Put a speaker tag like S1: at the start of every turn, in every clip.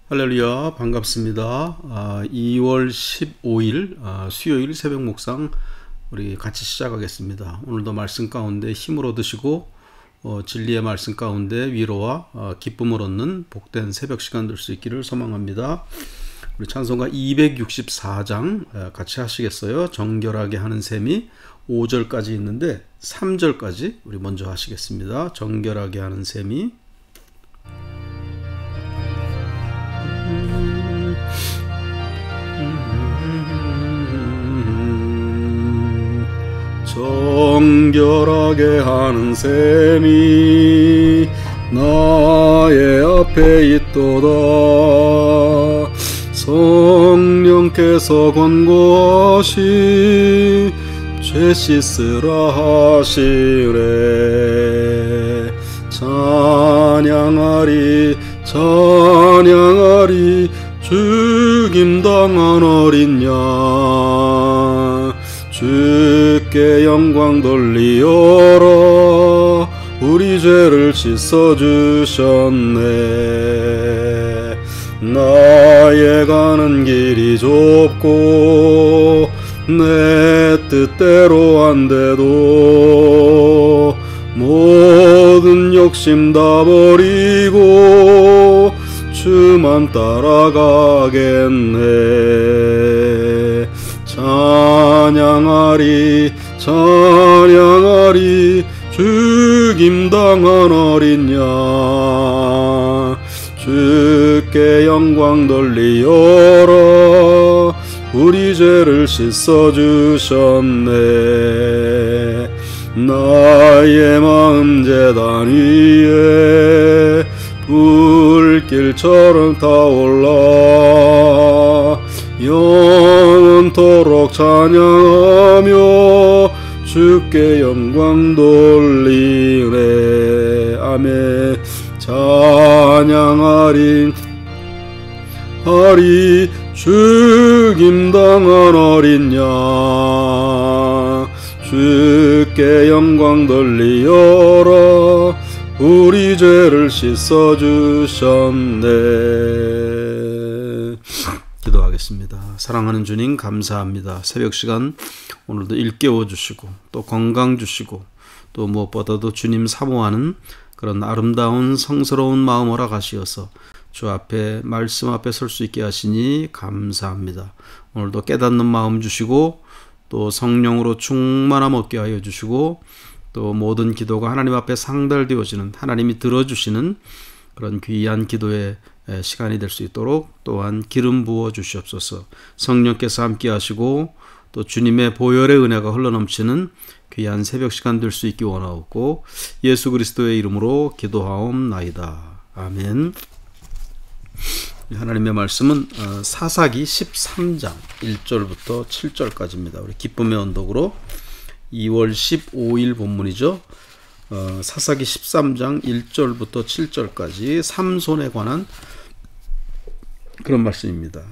S1: 할렐루야, 반갑습니다. 2월 15일 수요일 새벽 묵상 우리 같이 시작하겠습니다. 오늘도 말씀 가운데 힘을 얻으시고 진리의 말씀 가운데 위로와 기쁨을 얻는 복된 새벽 시간 될 수 있기를 소망합니다. 우리 찬송가 264장 같이 하시겠어요? 정결하게 하는 셈이 5절까지 있는데 3절까지 우리 먼저 하시겠습니다. 정결하게 하는 셈이 정결하게 하는 셈이 나의 앞에 있도다. 성령께서 권고하시 죄 씻으라 하시래. 찬양하리 찬양하리 죽임당한 어린 양 주께 영광 돌리어라. 우리 죄를 씻어주셨네. 나의 가는 길이 좁고 내 뜻대로 안 돼도 모든 욕심 다 버리고 주만 따라가겠네. 찬양하리 찬양하리 죽임당한 어린 양 주께 영광 돌리어라. 우리 죄를 씻어주셨네. 나의 마음 제단 위에 불길처럼 타올라 영원토록 찬양하며 주께 영광 돌리네. 아멘. 찬양하리 하리 죽임당한 어린 양 주께 영광 돌리어라. 우리 죄를 씻어주셨네. 기도하겠습니다. 사랑하는 주님 감사합니다. 새벽 시간 오늘도 일깨워 주시고 또 건강 주시고 또 무엇보다도 주님 사모하는 그런 아름다운 성스러운 마음 허락하시어서 주 앞에 말씀 앞에 설 수 있게 하시니 감사합니다. 오늘도 깨닫는 마음 주시고 또 성령으로 충만함 얻게 하여 주시고 또 모든 기도가 하나님 앞에 상달되어지는 하나님이 들어주시는 그런 귀한 기도의 시간이 될 수 있도록 또한 기름 부어 주시옵소서. 성령께서 함께 하시고 또 주님의 보혈의 은혜가 흘러넘치는 귀한 새벽 시간 될 수 있기 원하옵고 예수 그리스도의 이름으로 기도하옵나이다. 아멘. 하나님의 말씀은 사사기 13장 1절부터 7절까지입니다. 우리 기쁨의 언덕으로 2월 15일 본문이죠. 사사기 13장 1절부터 7절까지 삼손에 관한 그런 말씀입니다.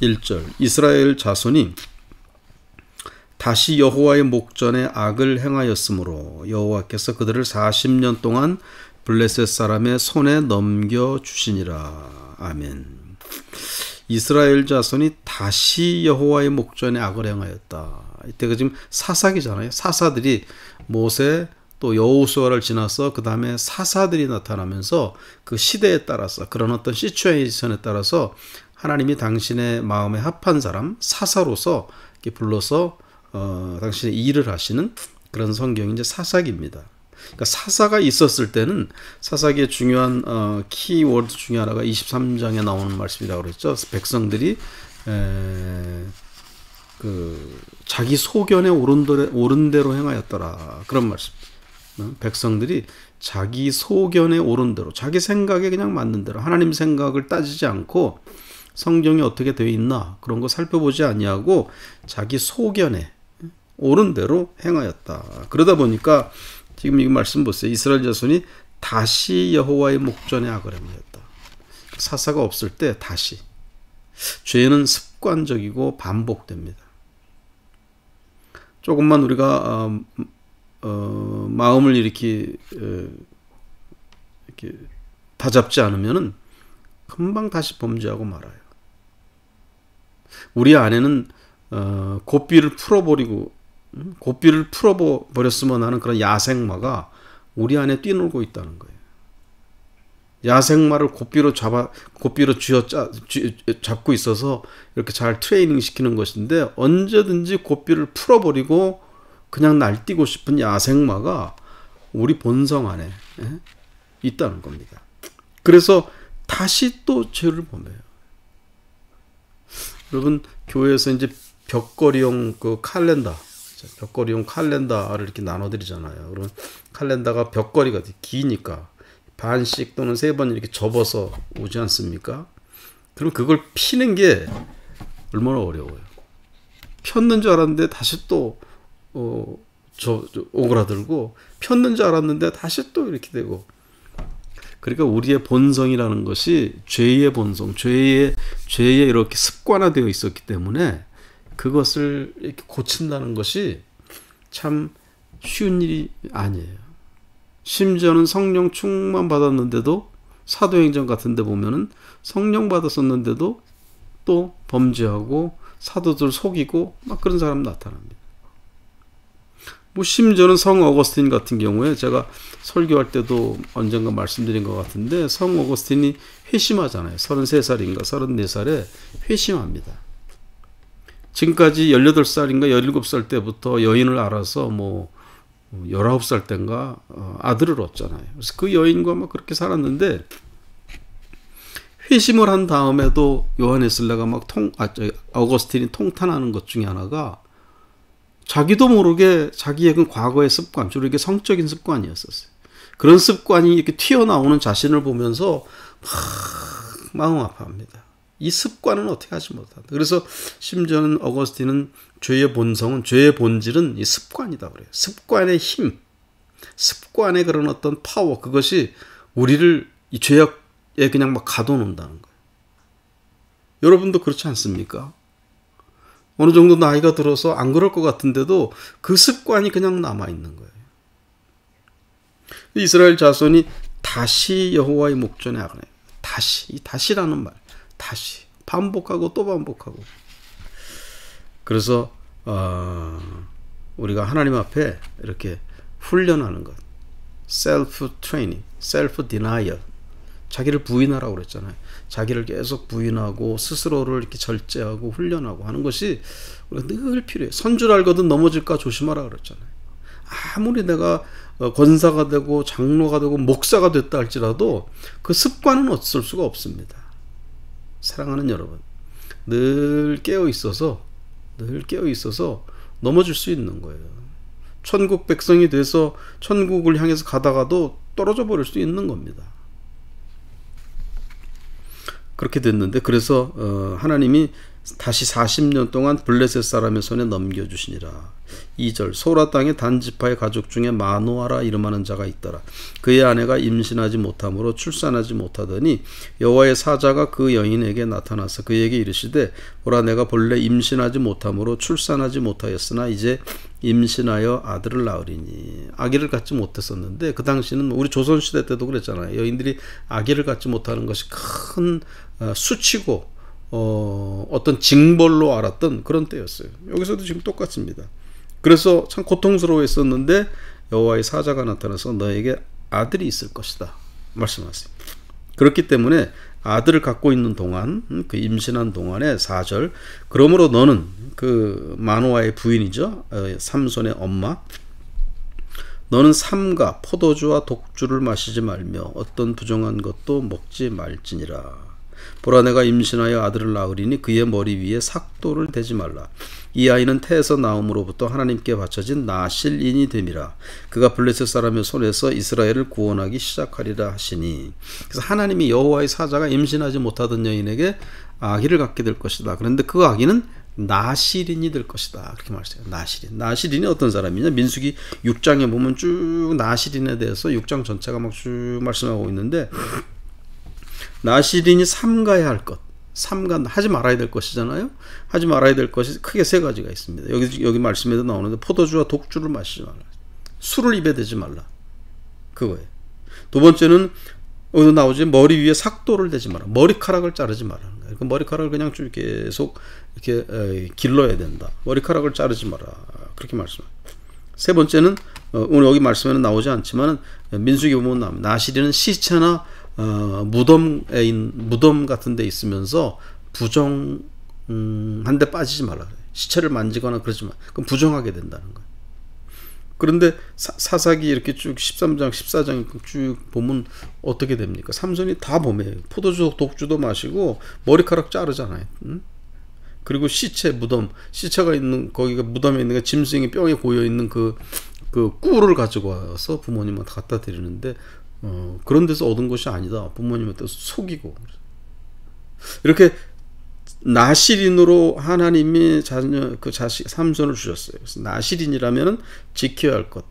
S1: 1절 이스라엘 자손이 다시 여호와의 목전에 악을 행하였으므로 여호와께서 그들을 40년 동안 블레셋 사람의 손에 넘겨주시니라. 아멘. 이스라엘 자손이 다시 여호와의 목전에 악을 행하였다. 이때가 지금 사사기잖아요. 사사들이 모세 또 여호수아를 지나서 그 다음에 사사들이 나타나면서 그 시대에 따라서 그런 어떤 시츄에이션에 따라서 하나님이 당신의 마음에 합한 사람 사사로서 이렇게 불러서 당신의 일을 하시는 그런 성경이 이제 사사기입니다. 그러니까 사사가 있었을 때는 사사기의 중요한 키워드 중에 하나가 23장에 나오는 말씀이라고 그랬죠. 백성들이 자기 소견에 옳은 대로 행하였더라. 그런 말씀. 백성들이 자기 소견에 옳은 대로 자기 생각에 그냥 맞는 대로 하나님 생각을 따지지 않고 성경이 어떻게 되어 있나 그런 거 살펴보지 아니하고 자기 소견에 옳은 대로 행하였다. 그러다 보니까 지금 이 말씀 보세요. 이스라엘 자손이 다시 여호와의 목전에 악을 행하였다. 사사가 없을 때 다시. 죄는 습관적이고 반복됩니다. 조금만 우리가 마음을 이렇게 다잡지 않으면은 금방 다시 범죄하고 말아요. 우리 안에는 고삐를 풀어버렸으면 하는 그런 야생마가 우리 안에 뛰놀고 있다는 거예요. 야생마를 고삐로 잡고 있어서 이렇게 잘 트레이닝 시키는 것인데, 언제든지 고삐를 풀어버리고 그냥 날뛰고 싶은 야생마가 우리 본성 안에 있다는 겁니다. 그래서 다시 또 죄를 범해요. 여러분, 교회에서 이제 벽걸이용 벽걸이용 칼렌더를 이렇게 나눠드리잖아요. 그러면 칼렌더가 벽걸이가 기니까 반씩 또는 3번 이렇게 접어서 오지 않습니까? 그럼 그걸 피는 게 얼마나 어려워요. 폈는 줄 알았는데 다시 또 오그라들고, 폈는 줄 알았는데 다시 또 이렇게 되고. 그러니까 우리의 본성이라는 것이 죄의 본성, 죄에 이렇게 습관화되어 있었기 때문에 그것을 이렇게 고친다는 것이 참 쉬운 일이 아니에요. 심지어는 성령 충만 받았는데도, 사도행전 같은 데 보면은 성령 받았었는데도 또 범죄하고 사도들 속이고 막 그런 사람 나타납니다. 심지어는 성 어거스틴 같은 경우에, 제가 설교할 때도 언젠가 말씀드린 것 같은데, 성 어거스틴이 회심하잖아요. 33살인가 34살에 회심합니다. 지금까지 18살인가 17살 때부터 여인을 알아서 19살 때인가 아들을 얻잖아요. 그래서 그 여인과 막 그렇게 살았는데, 회심을 한 다음에도 요하네슬레가 어거스틴이 통탄하는 것 중에 하나가, 자기도 모르게 자기의 그 과거의 습관, 주로 이게 성적인 습관이었었어요. 그런 습관이 이렇게 튀어나오는 자신을 보면서 마음 아파합니다. 이 습관은 어떻게 하지 못한다. 그래서 심지어는 어거스틴은 죄의 본질은 이 습관이다 그래요. 습관의 힘, 습관의 그런 어떤 파워, 그것이 우리를 이 죄악에 그냥 막 가둬놓는다는 거예요. 여러분도 그렇지 않습니까? 어느 정도 나이가 들어서 안 그럴 것 같은데도 그 습관이 그냥 남아있는 거예요. 이스라엘 자손이 다시 여호와의 목전에 아뢰요. 다시라는 말, 다시 반복하고 또 반복하고. 그래서 우리가 하나님 앞에 이렇게 훈련하는 것, 셀프 트레이닝, 셀프 디나이얼, 자기를 부인하라고 그랬잖아요. 자기를 계속 부인하고 스스로를 이렇게 절제하고 훈련하고 하는 것이 우리가 늘 필요해요. 선줄 알거든 넘어질까 조심하라 그랬잖아요. 아무리 내가 권사가 되고 장로가 되고 목사가 됐다 할지라도 그 습관은 어쩔 수가 없습니다. 사랑하는 여러분, 늘 깨어 있어서 넘어질 수 있는 거예요. 천국 백성이 돼서 천국을 향해서 가다가도 떨어져 버릴 수 있는 겁니다. 그렇게 됐는데, 그래서 하나님이 다시 40년 동안 블레셋 사람의 손에 넘겨주시니라. 2절, 소라 땅의 단지파의 가족 중에 마노아라 이름하는 자가 있더라. 그의 아내가 임신하지 못함으로 출산하지 못하더니 여호와의 사자가 그 여인에게 나타나서 그에게 이르시되, 보라, 내가 본래 임신하지 못함으로 출산하지 못하였으나 이제 임신하여 아들을 낳으리니. 아기를 갖지 못했었는데, 그 당시는 우리 조선시대 때도 그랬잖아요. 여인들이 아기를 갖지 못하는 것이 큰 수치고 어떤 징벌로 알았던 그런 때였어요. 여기서도 지금 똑같습니다. 그래서 참 고통스러워했었는데 여호와의 사자가 나타나서 너에게 아들이 있을 것이다 말씀하세요. 그렇기 때문에 아들을 갖고 있는 동안, 그 임신한 동안에 4절, 그러므로 너는 그 마노아의 부인이죠, 삼손의 엄마, 너는 삼가 포도주와 독주를 마시지 말며 어떤 부정한 것도 먹지 말지니라. 보라, 내가 임신하여 아들을 낳으리니 그의 머리 위에 삭도를 대지 말라. 이 아이는 태에서 나옴으로부터 하나님께 바쳐진 나실인이 됨이라. 그가 블레셋 사람의 손에서 이스라엘을 구원하기 시작하리라 하시니. 그래서 하나님이 여호와의 사자가 임신하지 못하던 여인에게 아기를 갖게 될 것이다. 그런데 그 아기는 나실인이 될 것이다. 그렇게 말했어요. 나실인이 어떤 사람이냐? 민수기 6장에 보면 쭉 나실인에 대해서 6장 전체가 막 쭉 말씀하고 있는데, 나실인이 삼가야 할 것, 하지 말아야 될 것이잖아요. 하지 말아야 될 것이 크게 3가지가 있습니다. 여기 말씀에도 나오는데, 포도주와 독주를 마시지 말라. 술을 입에 대지 말라. 그거예요. 두 번째는 여기서 나오지, 머리 위에 삭도를 대지 마라. 머리카락을 자르지 마라는 거예요. 그 머리카락을 그냥 쭉 계속 이렇게 길러야 된다. 머리카락을 자르지 마라. 그렇게 말씀해요. 세 번째는 오늘 여기 말씀에는 나오지 않지만 민수기 보면 나옵니다. 나실인은 시체나 무덤 같은 데 있으면서 부정한 데 빠지지 말라. 시체를 만지거나 그러지 마. 그럼 부정하게 된다는 거예요. 그런데 사사기 이렇게 쭉 13장 14장 쭉 보면 어떻게 됩니까? 삼손이 다 범해요. 포도주 독주도 마시고 머리카락 자르잖아요. 그리고 시체가 있는, 거기가 무덤에 있는 게 짐승이 뼈에 고여 있는 그 꿀을 가지고 와서 부모님한테 갖다 드리는데 그런 데서 얻은 것이 아니다. 부모님한테 속이고. 이렇게 나실인으로 하나님이 자식 삼손을 주셨어요. 그래서 나실인이라면은 지켜야 할 것.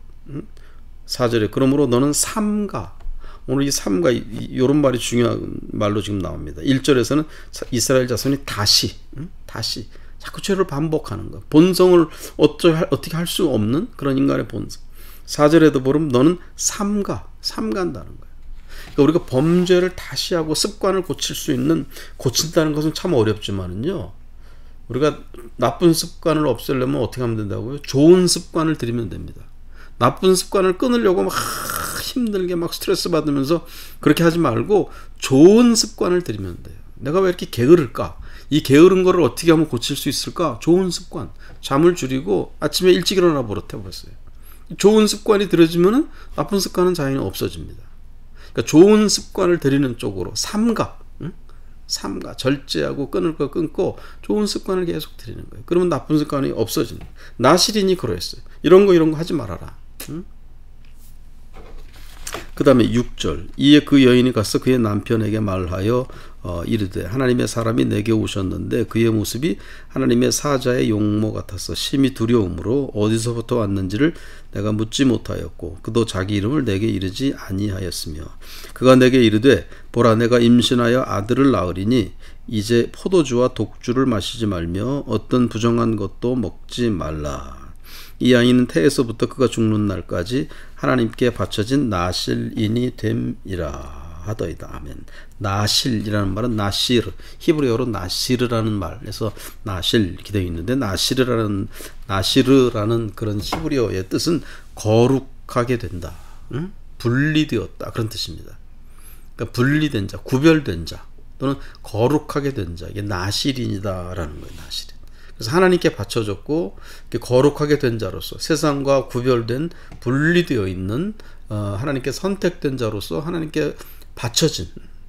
S1: 4절에 그러므로 너는 삼가. 오늘 이 삼가, 이런 말이 중요한 말로 지금 나옵니다. 1절에서는 이스라엘 자손이 다시 자꾸 죄를 반복하는 거. 본성을 어떻게 할 수 없는 그런 인간의 본성. 4절에도 보면 너는 삼간다는 거예요. 그러니까 우리가 범죄를 다시 하고 습관을 고친다는 것은 참 어렵지만은요, 우리가 나쁜 습관을 없애려면 어떻게 하면 된다고요? 좋은 습관을 들이면 됩니다. 나쁜 습관을 끊으려고 막 힘들게 막 스트레스 받으면서 그렇게 하지 말고 좋은 습관을 들이면 돼요. 내가 왜 이렇게 게으를까? 이 게으른 거를 어떻게 하면 고칠 수 있을까? 좋은 습관. 잠을 줄이고 아침에 일찍 일어나 버릇해버렸어요. 좋은 습관이 들여지면 나쁜 습관은 자연히 없어집니다. 그러니까 좋은 습관을 들이는 쪽으로 삼가, 절제하고 끊을 거 끊고 좋은 습관을 계속 들이는 거예요. 그러면 나쁜 습관이 없어지는 거예요. 나실인이 그러했어요. 이런 거 하지 말아라. 그 다음에 6절. 이에 그 여인이 가서 그의 남편에게 말하여 이르되 하나님의 사람이 내게 오셨는데 그의 모습이 하나님의 사자의 용모 같아서 심히 두려움으로 어디서부터 왔는지를 내가 묻지 못하였고 그도 자기 이름을 내게 이르지 아니하였으며 그가 내게 이르되 보라 내가 임신하여 아들을 낳으리니 이제 포도주와 독주를 마시지 말며 어떤 부정한 것도 먹지 말라. 이 아이는 태에서부터 그가 죽는 날까지 하나님께 바쳐진 나실인이 됨이라 하더이다. 아멘. 나실이라는 말은 나시르, 히브리어로 나시르라는 말에서 나실 이렇게 되어 있는데 나시르라는 그런 히브리어의 뜻은 거룩하게 된다, 분리되었다 그런 뜻입니다. 그러니까 분리된 자, 구별된 자 또는 거룩하게 된 자, 이게 나실인이다라는 거예요. 나실인. 그래서 하나님께 바쳐졌고 거룩하게 된 자로서 세상과 구별된 분리되어 있는 하나님께 선택된 자로서 하나님께 바쳐진,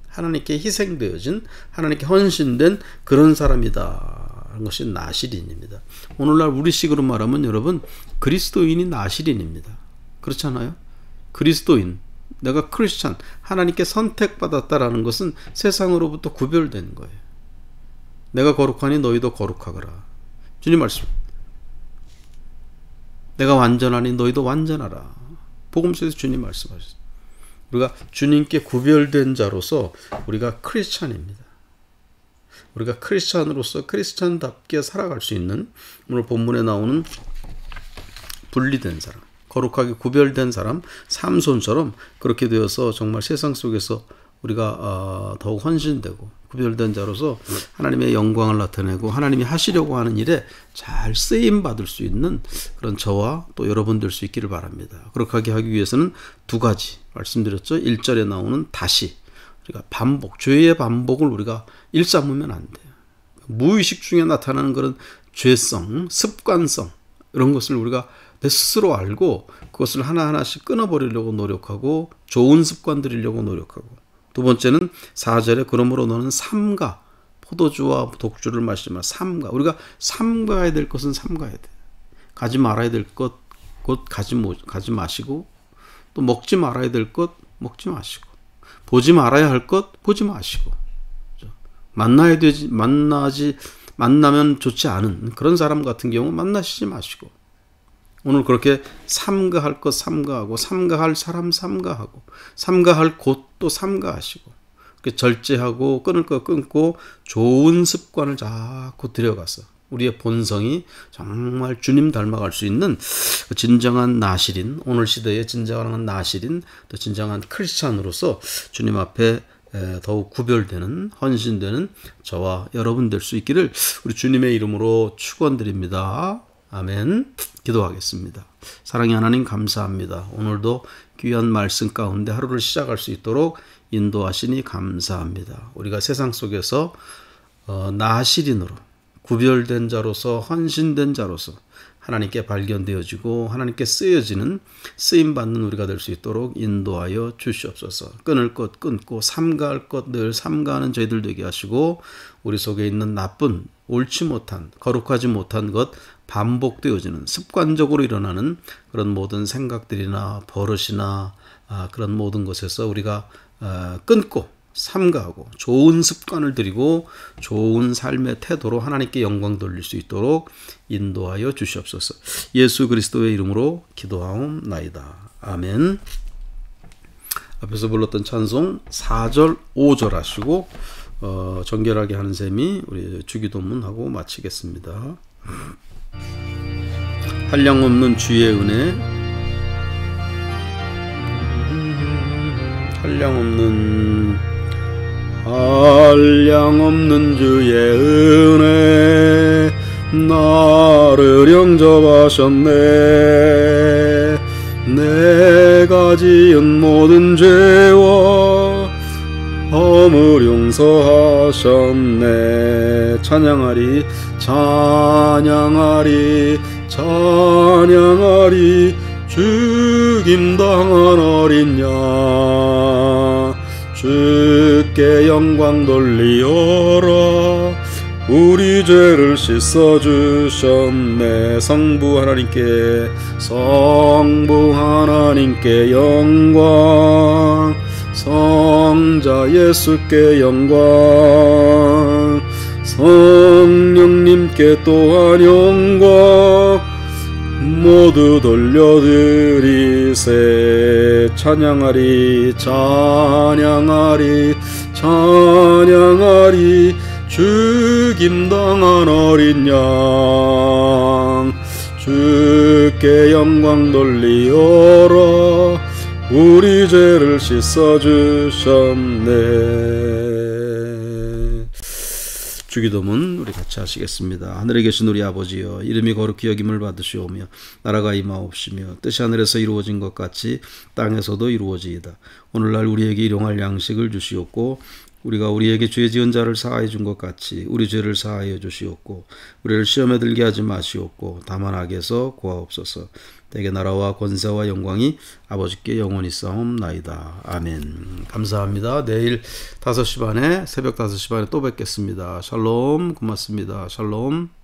S1: 하나님께 희생되어진, 하나님께 헌신된 그런 사람이다 하는 것이 나실인입니다. 오늘날 우리식으로 말하면 여러분 그리스도인이 나실인입니다. 그렇잖아요. 그리스도인, 내가 크리스찬, 하나님께 선택받았다라는 것은 세상으로부터 구별된 거예요. 내가 거룩하니 너희도 거룩하거라. 주님 말씀. 내가 완전하니 너희도 완전하라. 복음서에서 주님 말씀하셨습니다. 우리가 주님께 구별된 자로서 우리가 크리스찬입니다. 우리가 크리스찬으로서 크리스찬답게 살아갈 수 있는 오늘 본문에 나오는 분리된 사람, 거룩하게 구별된 사람, 삼손처럼 그렇게 되어서 정말 세상 속에서 우리가 더욱 헌신되고 구별된 자로서 하나님의 영광을 나타내고 하나님이 하시려고 하는 일에 잘 쓰임받을 수 있는 그런 저와 또 여러분 될 수 있기를 바랍니다. 그렇게 하기 위해서는 두 가지 말씀드렸죠. 1절에 나오는 다시, 우리가 반복, 죄의 반복을 우리가 일삼으면 안 돼요. 무의식 중에 나타나는 그런 죄성, 습관성 이런 것을 우리가 내 스스로 알고 그것을 하나하나씩 끊어버리려고 노력하고 좋은 습관 들이려고 노력하고, 두 번째는 4절에 그러므로 너는 삼가, 포도주와 독주를 마시지 마. 삼가. 우리가 삼가야 될 것은 삼가야 돼. 가지 말아야 될 것 곧 가지 마시고, 또 먹지 말아야 될 것 먹지 마시고, 보지 말아야 할 것 보지 마시고, 만나면 좋지 않은 그런 사람 같은 경우 만나시지 마시고, 오늘 그렇게 삼가할 것 삼가하고, 삼가할 사람 삼가하고, 삼가할 곳도 삼가하시고, 절제하고 끊을 것 끊고 좋은 습관을 자꾸 들여가서 우리의 본성이 정말 주님 닮아갈 수 있는 진정한 나실인, 오늘 시대의 진정한 나실인, 또 진정한 크리스찬으로서 주님 앞에 더욱 구별되는, 헌신되는 저와 여러분 될 수 있기를 우리 주님의 이름으로 축원드립니다. 아멘. 기도하겠습니다. 사랑의 하나님 감사합니다. 오늘도 귀한 말씀 가운데 하루를 시작할 수 있도록 인도하시니 감사합니다. 우리가 세상 속에서 나실인으로 구별된 자로서, 헌신된 자로서 하나님께 발견되어지고 하나님께 쓰여지는, 쓰임받는 우리가 될 수 있도록 인도하여 주시옵소서. 끊을 것 끊고 삼가할 것 늘 삼가하는 저희들 되게 하시고, 우리 속에 있는 나쁜, 옳지 못한, 거룩하지 못한 것 반복되어지는, 습관적으로 일어나는 그런 모든 생각들이나 버릇이나 그런 모든 것에서 우리가 끊고 삼가하고 좋은 습관을 들이고 좋은 삶의 태도로 하나님께 영광 돌릴 수 있도록 인도하여 주시옵소서. 예수 그리스도의 이름으로 기도하옵나이다. 아멘. 앞에서 불렀던 찬송 4절 5절 하시고 정결하게 하는 셈이 우리 주기도문하고 마치겠습니다. 한량없는 주의 은혜, 한량없는 주의 은혜 나를 영접하셨네. 내가 지은 모든 죄와 허물 용서하셨네. 찬양하리 찬양하리 찬양하리 죽임당한 어린 양 주께 영광 돌리어라. 우리 죄를 씻어주셨네. 성부 하나님께 영광, 성자 예수께 영광, 성령님께 또한 영광 모두 돌려드리세. 찬양하리 찬양하리 찬양하리 죽임당한 어린 양 주께 영광 돌리어라. 우리 죄를 씻어주셨네. 주기도문 우리 같이 하시겠습니다. 하늘에 계신 우리 아버지여, 이름이 거룩히 여김을 받으시오며 나라가 임하옵시며 뜻이 하늘에서 이루어진 것 같이 땅에서도 이루어지이다. 오늘날 우리에게 일용할 양식을 주시옵고, 우리가 우리에게 죄 지은 자를 사하여 준 것 같이 우리 죄를 사하여 주시옵고, 우리를 시험에 들게 하지 마시옵고 다만 악에서 구하옵소서. 대개 나라와 권세와 영광이 아버지께 영원히 싸움나이다. 아멘. 감사합니다. 내일 5시 반에, 새벽 5시 반에 또 뵙겠습니다. 샬롬. 고맙습니다. 샬롬.